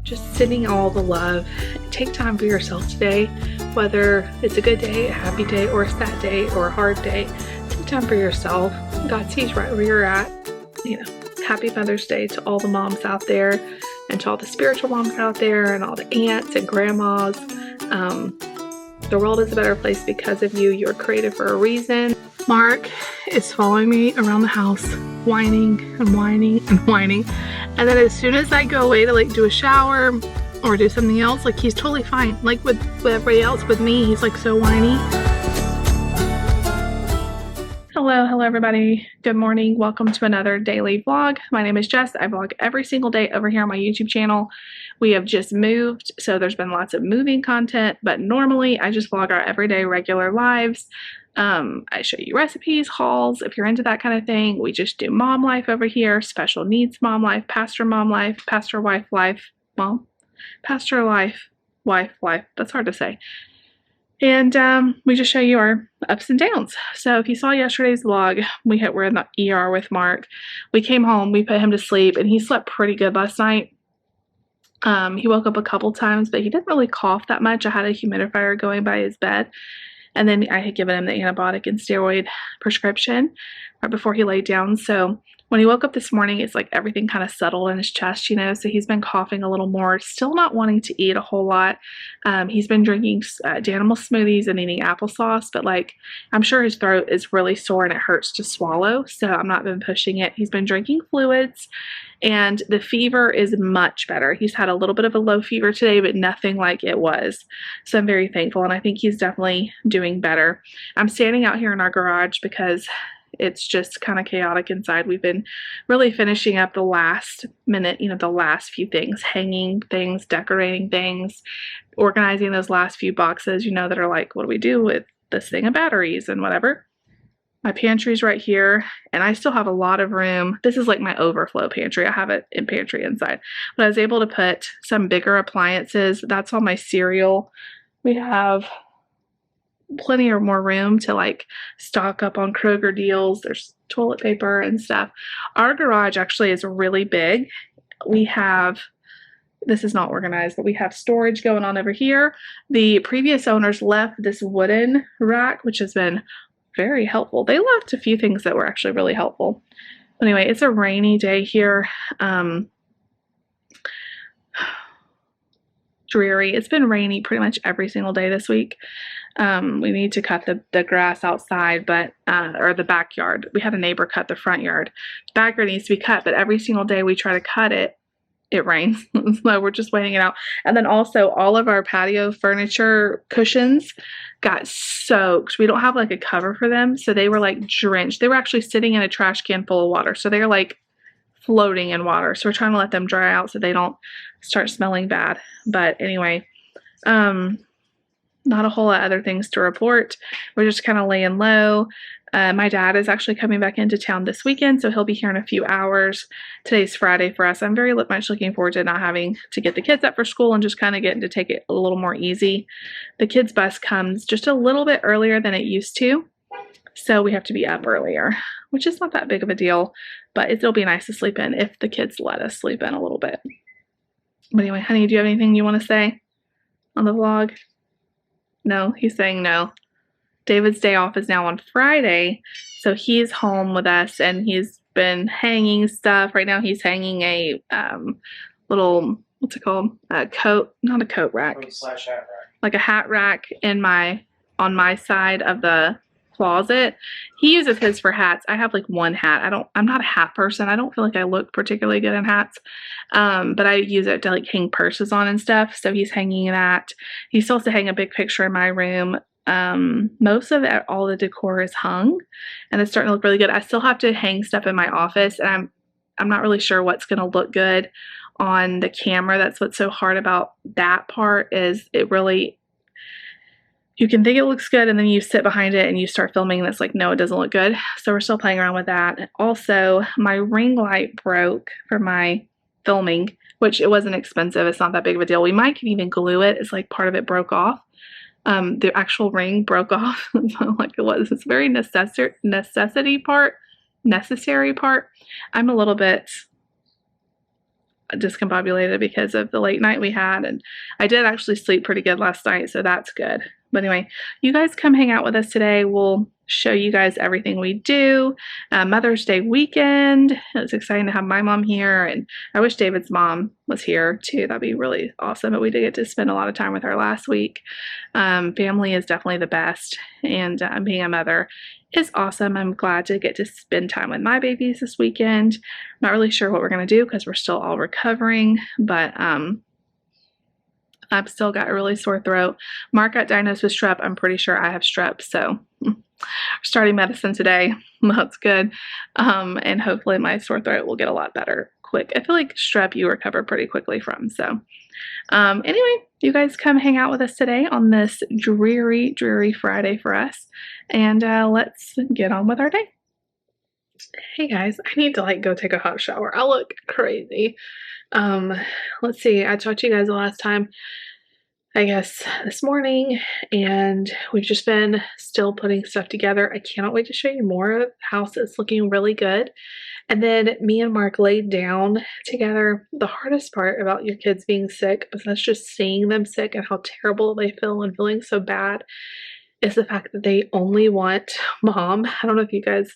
just sending all the love. Take time for yourself today, whether it's a good day, a happy day, or a sad day, or a hard day. Take time for yourself. God sees right where you're at. Happy Mother's Day to all the moms out there, and to all the spiritual moms out there, and all the aunts and grandmas. The world is a better place because of you. You're created for a reason. Mark is following me around the house, whining and whining and whining. And then as soon as I go away to do a shower or do something else, he's totally fine. With everybody else, with me, he's so whiny. Hello everybody. Good morning. Welcome to another daily vlog. My name is Jess. I vlog every single day over here on my YouTube channel. We have just moved, so there's been lots of moving content, but normally I just vlog our everyday regular lives. I show you recipes, hauls, if you're into that kind of thing. We just do mom life over here, special needs mom life, pastor mom life, pastor wife life, pastor life, wife life. That's hard to say. And we just show you our ups and downs. So if you saw yesterday's vlog, we're in the ER with Mark. We came home, we put him to sleep, and he slept pretty good last night. He woke up a couple times, but he didn't really cough that much. I had a humidifier going by his bed. And then I had given him the antibiotic and steroid prescription right before he laid down. So when he woke up this morning, it's like everything kind of settled in his chest, so he's been coughing a little more, still not wanting to eat a whole lot. He's been drinking Danimal smoothies and eating applesauce, but I'm sure his throat is really sore and it hurts to swallow, so I'm not been pushing it. He's been drinking fluids, and the fever is much better. He's had a little bit of a low fever today, but nothing like it was, so I'm very thankful, and I think he's definitely doing better. I'm standing out here in our garage because it's just kind of chaotic inside. We've been really finishing up the last minute, the last few things, hanging things, decorating things, organizing those last few boxes, that are what do we do with this thing of batteries and whatever. My pantry's right here, and I still have a lot of room. This is my overflow pantry. I have it in pantry inside, but I was able to put some bigger appliances. That's all my cereal. We have plenty or more room to stock up on Kroger deals. There's toilet paper and stuff. Our garage actually is really big. This is not organized, but we have storage going on over here. The previous owners left this wooden rack, which has been very helpful. They left a few things that were actually really helpful. Anyway, it's a rainy day here. Dreary. It's been rainy pretty much every single day this week. We need to cut the grass outside, but or the backyard. We had a neighbor cut the front yard. The backyard needs to be cut, but every single day we try to cut it, it rains. So we're just waiting it out. And then also all of our patio furniture cushions got soaked. We don't have a cover for them, so they were drenched. They were actually sitting in a trash can full of water, so they're floating in water. So we're trying to let them dry out so they don't start smelling bad. But anyway, not a whole lot of other things to report. We're just kind of laying low. My dad is actually coming back into town this weekend, so he'll be here in a few hours. Today's Friday for us. I'm very much looking forward to not having to get the kids up for school and just kind of getting to take it a little more easy. The kids' bus comes just a little bit earlier than it used to, so we have to be up earlier, which is not that big of a deal, but it'll be nice to sleep in if the kids let us sleep in a little bit. But anyway, honey, do you have anything you want to say on the vlog? No, he's saying no. David's day off is now on Friday, so he's home with us, and he's been hanging stuff. Right now he's hanging a little, what's it called? A coat, not a coat rack. /hat rack. Like a hat rack on my side of the closet. He uses his for hats. I have one hat. I'm not a hat person. I don't feel like I look particularly good in hats. But I use it to hang purses on and stuff. So he's hanging that. He's supposed to hang a big picture in my room. Most of it, all the decor is hung, and it's starting to look really good. I still have to hang stuff in my office, and I'm not really sure what's going to look good on the camera. That's what's so hard about that part, is it really, you can think it looks good, and then you sit behind it and you start filming and it's no, it doesn't look good. So we're still playing around with that. Also, my ring light broke for my filming, which it wasn't expensive. It's not that big of a deal. We might could even glue it. It's part of it broke off. The actual ring broke off. It was. It's very necessary part. I'm a little bit discombobulated because of the late night we had, and I did actually sleep pretty good last night, so that's good. But anyway, you guys come hang out with us today. We'll show you guys everything we do. Mother's Day weekend. It's exciting to have my mom here, and I wish David's mom was here too. That'd be really awesome. But we did get to spend a lot of time with her last week. Family is definitely the best, and being a mother is awesome. I'm glad to get to spend time with my babies this weekend. Not really sure what we're going to do because we're still all recovering, but I've still got a really sore throat. Mark got diagnosed with strep. I'm pretty sure I have strep, so starting medicine today. That's good. And hopefully my sore throat will get a lot better quick. I feel like strep you recover pretty quickly from. So anyway, you guys come hang out with us today on this dreary, dreary Friday for us. And let's get on with our day. Hey guys, I need to like go take a hot shower. I look crazy. Let's see. I talked to you guys the last time, I guess this morning, and we've just been still putting stuff together. I cannot wait to show you more. The house is looking really good. And then me and Mark laid down together. The hardest part about your kids being sick, besides just seeing them sick and how terrible they feel and feeling so bad, is the fact that they only want mom. I don't know if you guys,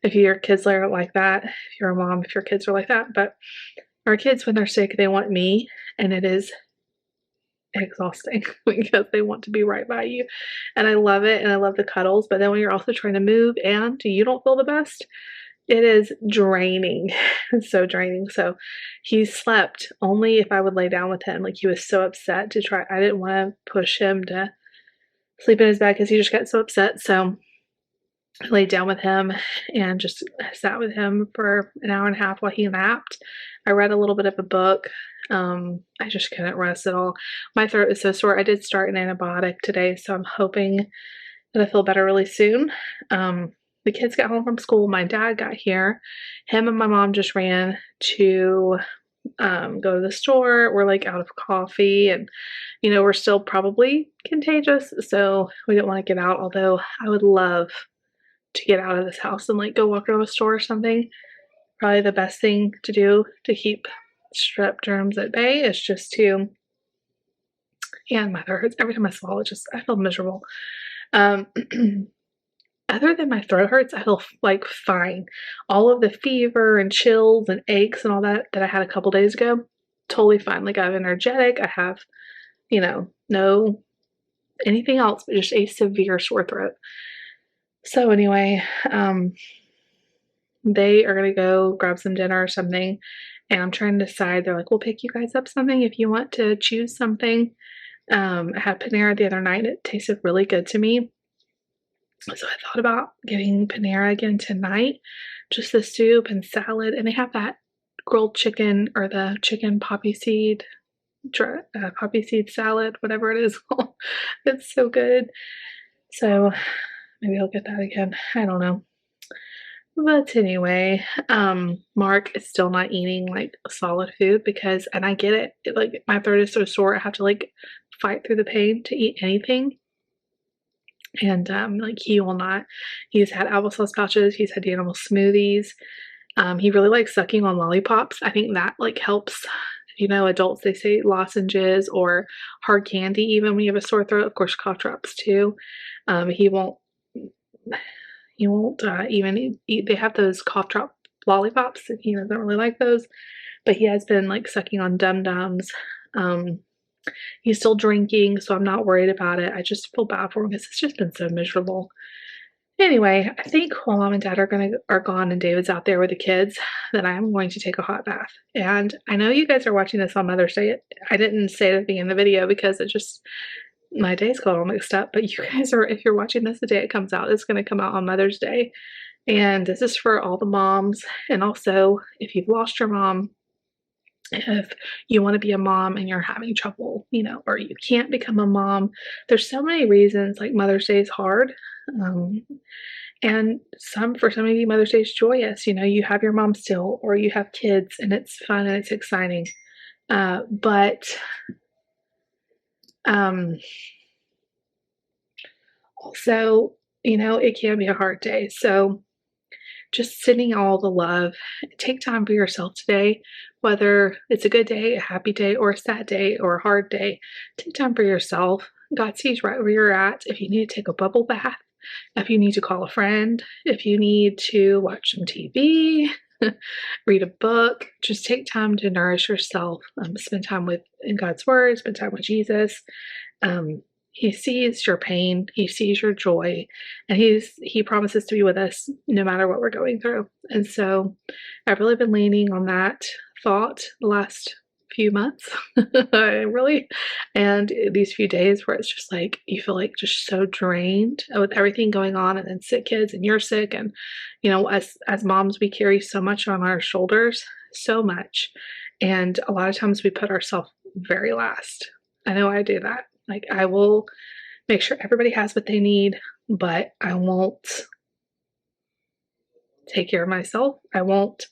if your kids are like that, if you're a mom, if your kids are like that, but our kids, when they're sick, they want me, and it is exhausting because they want to be right by you. And I love it, and I love the cuddles, but then when you're also trying to move and you don't feel the best, it is draining. It's so draining. So he slept only if I would lay down with him. Like, he was so upset to try. I didn't want to push him to sleep in his bed because he just got so upset. So I laid down with him and just sat with him for an hour and a half while he napped. I read a little bit of a book. I just couldn't rest at all. My throat is so sore. I did start an antibiotic today, so I'm hoping that I feel better really soon. The kids got home from school. My dad got here. Him and my mom just ran to go to the store. We're like out of coffee, and you know, we're still probably contagious, so we didn't want to get out, although I would love to get out of this house and like go walk around a store or something. Probably the best thing to do to keep strep germs at bay is just to, and my throat hurts every time I swallow. I feel miserable. Other than my throat hurts, I feel like fine. All of the fever and chills and aches and all that I had a couple days ago, totally fine. Like, I'm energetic. I have, you know, no anything else but just a severe sore throat. So anyway, they are going to go grab some dinner or something, and I'm trying to decide. They're like, we'll pick you guys up something if you want to choose something. I had Panera the other night. It tasted really good to me. So I thought about getting Panera again tonight, just the soup and salad, and they have that grilled chicken or the chicken poppy seed salad, whatever it is. It's so good. So maybe I'll get that again. I don't know. But anyway, Mark is still not eating like solid food because, and I get it, like my throat is so sore, I have to like fight through the pain to eat anything. And like, he will not. He's had applesauce pouches, he's had animal smoothies. He really likes sucking on lollipops. I think that like helps. You know, adults, they say lozenges or hard candy even when you have a sore throat. Of course, cough drops too. He won't even eat. They have those cough drop lollipops, and he doesn't really like those. But he has been like sucking on Dum Dums. He's still drinking, so I'm not worried about it. I just feel bad for him because it's just been so miserable. Anyway, I think while mom and dad are gone and David's out there with the kids, that I'm going to take a hot bath. And I know you guys are watching this on Mother's Day. I didn't say it at the beginning of the video because my days got all mixed up. But you guys are, if you're watching this the day it comes out, it's going to come out on Mother's Day. And this is for all the moms. And also, if you've lost your mom, if you want to be a mom and you're having trouble, you know, or you can't become a mom, there's so many reasons. Like, Mother's Day is hard. And for some of you, Mother's Day is joyous. You know, you have your mom still, or you have kids and it's fun and it's exciting. But also, you know, it can be a hard day. So just sending all the love. Take time for yourself today, whether it's a good day, a happy day, or a sad day, or a hard day. Take time for yourself. God sees right where you're at. If you need to take a bubble bath, if you need to call a friend, if you need to watch some TV, read a book, just take time to nourish yourself. Spend time in God's Word, spend time with Jesus. He sees your pain, he sees your joy, and he promises to be with us no matter what we're going through. And so I've really been leaning on that thought the last few months. And these few days where it's just like you feel like just so drained with everything going on, and then sick kids, and you're sick, and as moms, we carry so much on our shoulders, so much, and a lot of times we put ourselves very last. I know I do that. Like, I will make sure everybody has what they need, but I won't take care of myself. I won't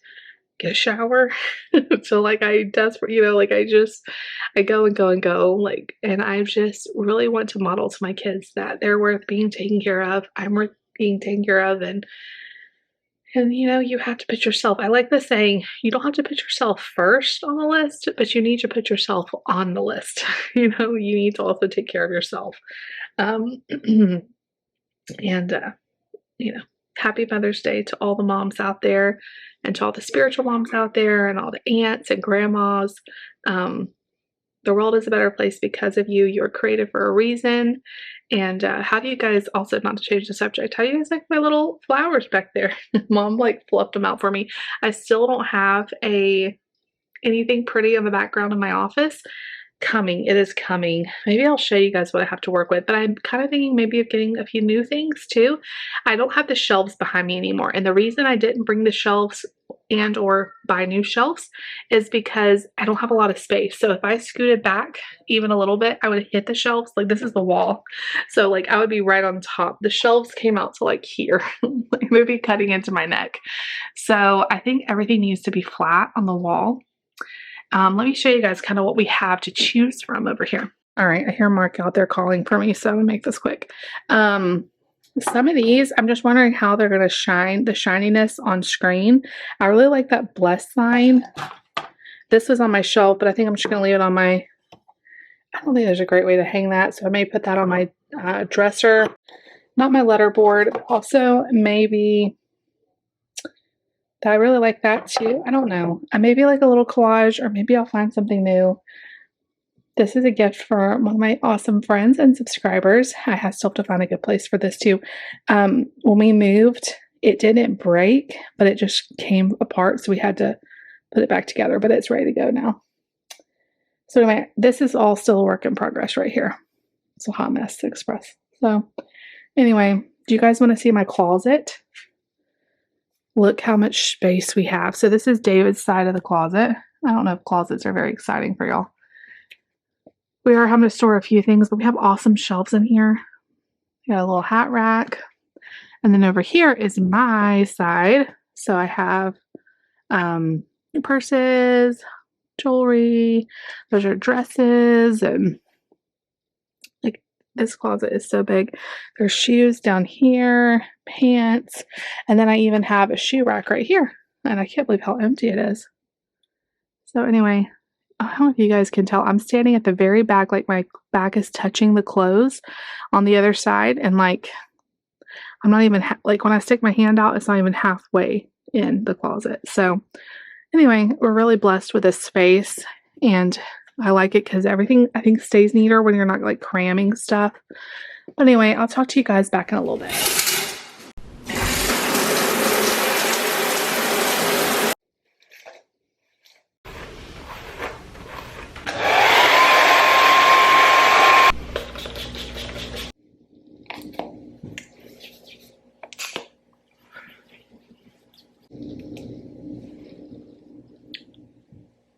get a shower. So like I desperate, I go and go and go, and I just really want to model to my kids that they're worth being taken care of. I'm worth being taken care of. And you have to put yourself, I like the saying, you don't have to put yourself first on the list, but you need to put yourself on the list. You need to also take care of yourself. And, happy Mother's Day to all the moms out there, and to all the spiritual moms out there, and all the aunts and grandmas. The world is a better place because of you. You're created for a reason. And how do you guys, also not to change the subject, how do you guys like my little flowers back there? Mom fluffed them out for me. I still don't have anything pretty in the background in my office. It is coming. Maybe I'll show you guys what I have to work with, but I'm kind of thinking maybe of getting a few new things too. I don't have the shelves behind me anymore, and the reason I didn't bring the shelves and or buy new shelves is because I don't have a lot of space. So if I scooted back even a little bit, I would hit the shelves. Like, this is the wall, so I would be right on top. The shelves came out to here. They'd be cutting into my neck. So I think everything needs to be flat on the wall. Let me show you guys kind of what we have to choose from over here. All right, I hear Mark out there calling for me, so I'm gonna make this quick. Some of these, I'm just wondering how they're gonna shine, the shininess on screen. I really like that bless sign. This was on my shelf, but I think I'm just gonna leave it on my, I don't think there's a great way to hang that, so I may put that on my dresser. Not my letterboard, but also maybe, I really like that too. I don't know. Maybe like a little collage, or maybe I'll find something new. This is a gift for one of my awesome friends and subscribers. I still have to find a good place for this too. When we moved, it didn't break, but it just came apart, so we had to put it back together, but it's ready to go now. So anyway, this is all still a work in progress right here. It's a hot mess to express. So anyway, do you guys want to see my closet? Look how much space we have. So this is David's side of the closet. I don't know if closets are very exciting for y'all. We are having to store a few things, but we have awesome shelves in here. We got a little hat rack. And then over here is my side. So I have purses, jewelry. Those are dresses, and this closet is so big. There's shoes down here, pants, and then I even have a shoe rack right here. And I can't believe how empty it is. So anyway, I don't know if you guys can tell. I'm standing at the very back, my back is touching the clothes on the other side. And I'm not even, when I stick my hand out, it's not even halfway in the closet. So anyway, we're really blessed with this space. And I like it because everything, I think, stays neater when you're not cramming stuff. But anyway, I'll talk to you guys back in a little bit.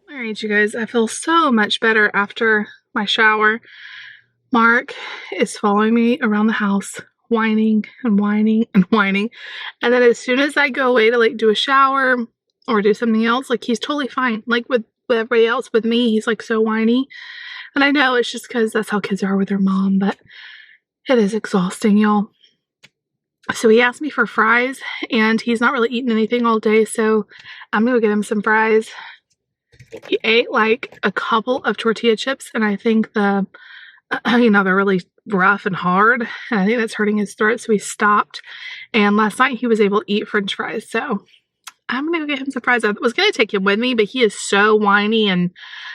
Alright, you guys, I feel so much better after my shower. Mark is following me around the house, whining and whining and whining. And then as soon as I go away to do a shower or do something else, he's totally fine. With everybody else, with me, he's so whiny. And I know it's just because that's how kids are with their mom, but it is exhausting, y'all. So he asked me for fries, and he's not really eaten anything all day, so I'm gonna get him some fries. He ate like a couple of tortilla chips, and I think they're really rough and hard, and I think that's hurting his throat, so he stopped. And last night he was able to eat french fries, so I'm gonna go get him some fries. I was gonna take him with me, but he is so whiny, and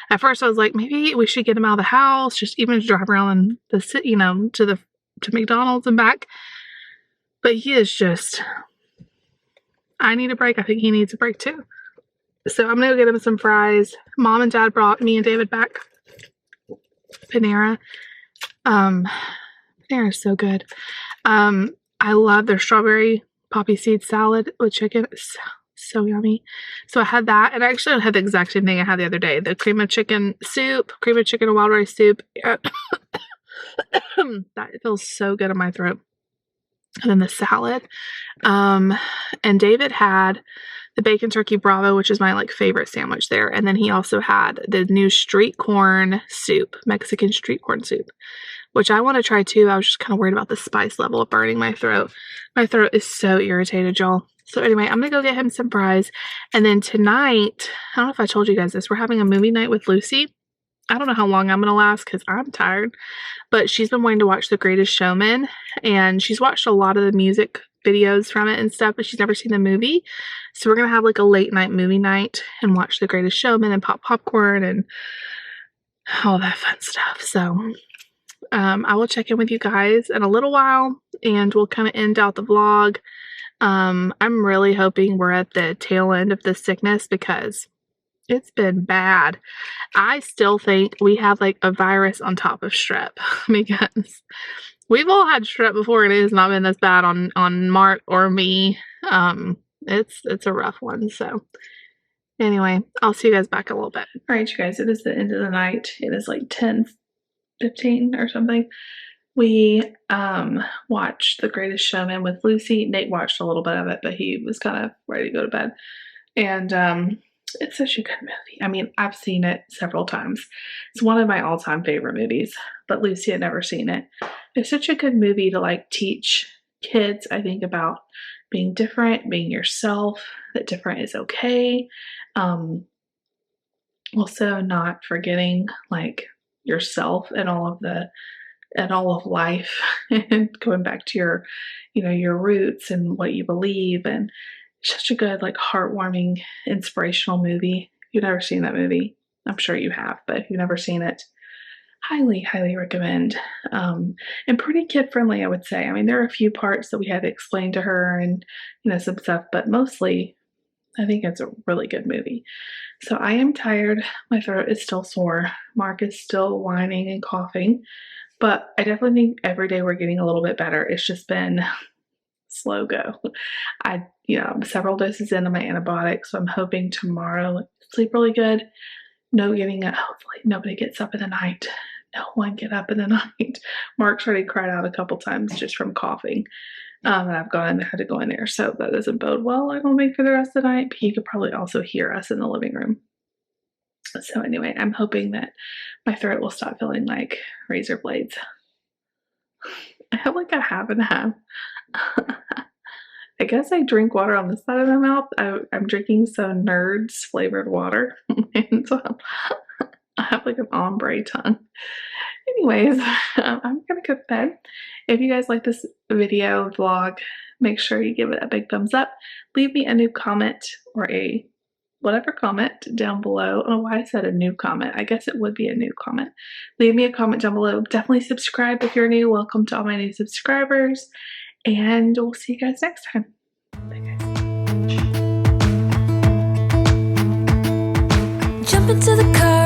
at first I was like, maybe we should get him out of the house, just even to drive around the city, to McDonald's and back. But he is just, I need a break. I think he needs a break too. So I'm gonna go get him some fries. Mom and Dad brought me and David back Panera. Panera is so good. I love their strawberry poppy seed salad with chicken. It's so yummy. So I had that, and I actually had the exact same thing I had the other day. The cream of chicken and wild rice soup. That feels so good in my throat. And then the salad. And David had the bacon turkey bravo, which is my favorite sandwich there. And then he also had the new street corn soup, Mexican street corn soup, which I want to try too. I was just kind of worried about the spice level of burning my throat. My throat is so irritated, y'all. So anyway, I'm going to go get him some fries. And then tonight, I don't know if I told you guys this, we're having a movie night with Lucy. I don't know how long I'm going to last because I'm tired, but she's been wanting to watch The Greatest Showman, and she's watched a lot of the music videos from it and stuff, but she's never seen the movie. So we're going to have a late night movie night and watch The Greatest Showman and pop popcorn and all that fun stuff. So I will check in with you guys in a little while, and we'll kind of end out the vlog. I'm really hoping we're at the tail end of this sickness because it's been bad. I still think we have a virus on top of strep because we've all had strep before and it has not been this bad on Mark or me. It's a rough one. So anyway, I'll see you guys back in a little bit. All right, you guys, it is the end of the night. It is 10:15 or something. We watched The Greatest Showman with Lucy. Nate watched a little bit of it, but he was kind of ready to go to bed. And it's such a good movie. I mean, I've seen it several times. It's one of my all-time favorite movies, but Lucy had never seen it. It's such a good movie to teach kids, I think, about being different, being yourself, that different is okay. Also not forgetting yourself and all of life and going back to your roots and what you believe. And such a good, heartwarming, inspirational movie. If you've never seen that movie, I'm sure you have, but if you've never seen it, highly, highly recommend. And pretty kid-friendly, I would say. I mean, there are a few parts that we had to explain to her and, some stuff, but mostly, I think it's a really good movie. So I am tired. My throat is still sore. Mark is still whining and coughing, but I definitely think every day we're getting a little bit better. It's just been slow go. I'm several doses into my antibiotics, so I'm hoping tomorrow sleep really good. No getting up. Hopefully nobody gets up in the night. No one get up in the night. Mark's already cried out a couple times just from coughing. And I've had to go in there, so that doesn't bode well, I don't think, for the rest of the night. But he could probably also hear us in the living room. So anyway, I'm hoping that my throat will stop feeling like razor blades. I have a half and half. I guess I drink water on this side of my mouth. I'm drinking some Nerds flavored water. And so I have an ombre tongue. Anyways, I'm gonna go to bed. If you guys like this video vlog, make sure you give it a big thumbs up. Leave me a new comment or a whatever comment down below. I don't know why I said a new comment. I guess it would be a new comment. Leave me a comment down below. Definitely subscribe if you're new. Welcome to all my new subscribers. And we'll see you guys next time. Bye, guys. Jump into the car.